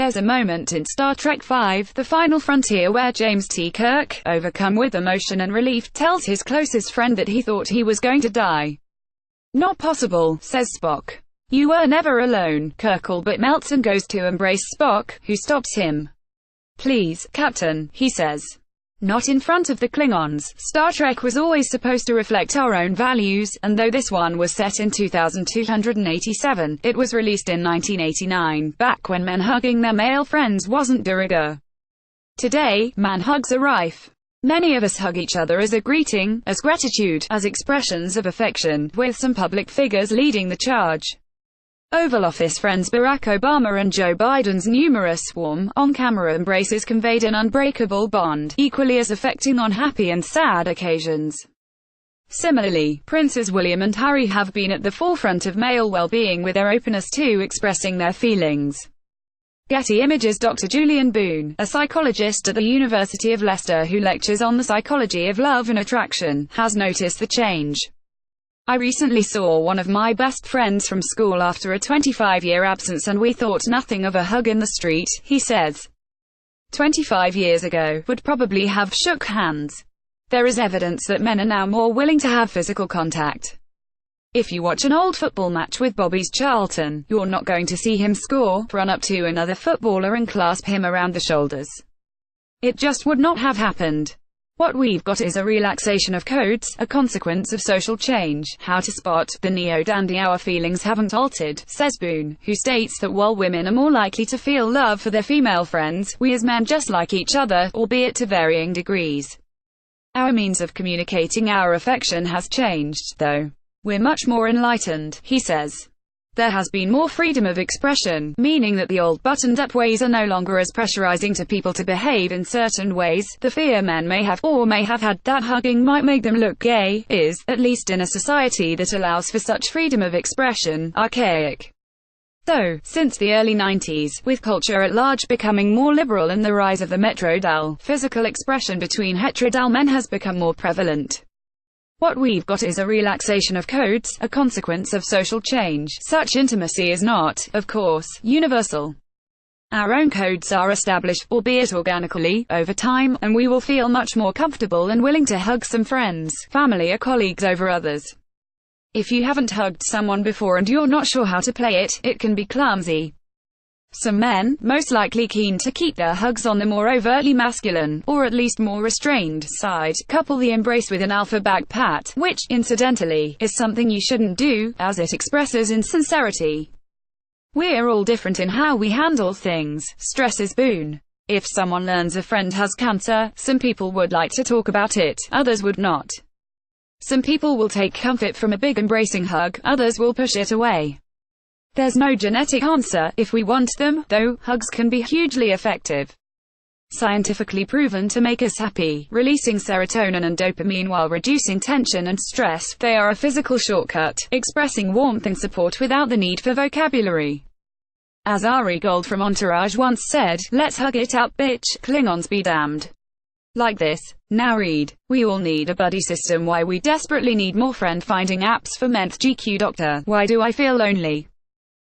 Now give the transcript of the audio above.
There's a moment in Star Trek V, The Final Frontier, where James T. Kirk, overcome with emotion and relief, tells his closest friend that he thought he was going to die. "Not possible," says Spock. "You were never alone." Kirk all but melts and goes to embrace Spock, who stops him. "Please, Captain," he says. "Not in front of the Klingons." Star Trek was always supposed to reflect our own values, and though this one was set in 2287, it was released in 1989, back when men hugging their male friends wasn't de rigueur. Today, man hugs are rife. Many of us hug each other as a greeting, as gratitude, as expressions of affection, with some public figures leading the charge. Oval Office friends Barack Obama and Joe Biden's numerous warm, on-camera embraces conveyed an unbreakable bond, equally as affecting on happy and sad occasions. Similarly, Princes William and Harry have been at the forefront of male well-being with their openness to expressing their feelings. Getty Images. Dr. Julian Boone, a psychologist at the University of Leicester who lectures on the psychology of love and attraction, has noticed the change. "I recently saw one of my best friends from school after a 25-year absence and we thought nothing of a hug in the street," he says. 25 years ago, would probably have shook hands. There is evidence that men are now more willing to have physical contact. If you watch an old football match with Bobby's Charlton, you're not going to see him score, run up to another footballer and clasp him around the shoulders. It just would not have happened. What we've got is a relaxation of codes, a consequence of social change. How to spot the neo-dandy? Our feelings haven't altered, says Boone, who states that while women are more likely to feel love for their female friends, we as men just like each other, albeit to varying degrees. Our means of communicating our affection has changed, though. We're much more enlightened, he says. There has been more freedom of expression, meaning that the old buttoned-up ways are no longer as pressurizing to people to behave in certain ways. The fear men may have, or may have had, that hugging might make them look gay, is, at least in a society that allows for such freedom of expression, archaic. So, since the early 90s, with culture at large becoming more liberal and the rise of the metrodal, physical expression between heterodal men has become more prevalent. What we've got is a relaxation of codes, a consequence of social change. Such intimacy is not, of course, universal. Our own codes are established, albeit organically, over time, and we will feel much more comfortable and willing to hug some friends, family or colleagues over others. If you haven't hugged someone before and you're not sure how to play it, it can be clumsy. Some men, most likely keen to keep their hugs on the more overtly masculine, or at least more restrained, side, couple the embrace with an alpha back pat, which, incidentally, is something you shouldn't do, as it expresses insincerity. We're all different in how we handle things, stresses Boone. If someone learns a friend has cancer, some people would like to talk about it, others would not. Some people will take comfort from a big embracing hug, others will push it away. There's no genetic answer. If we want them, though, hugs can be hugely effective. Scientifically proven to make us happy, releasing serotonin and dopamine while reducing tension and stress. They are a physical shortcut, expressing warmth and support without the need for vocabulary. As Ari Gold from Entourage once said, "Let's hug it out, bitch, Klingons be damned." Like this. Now read. We all need a buddy system. Why we desperately need more friend-finding apps for men. GQ Doctor. Why do I feel lonely?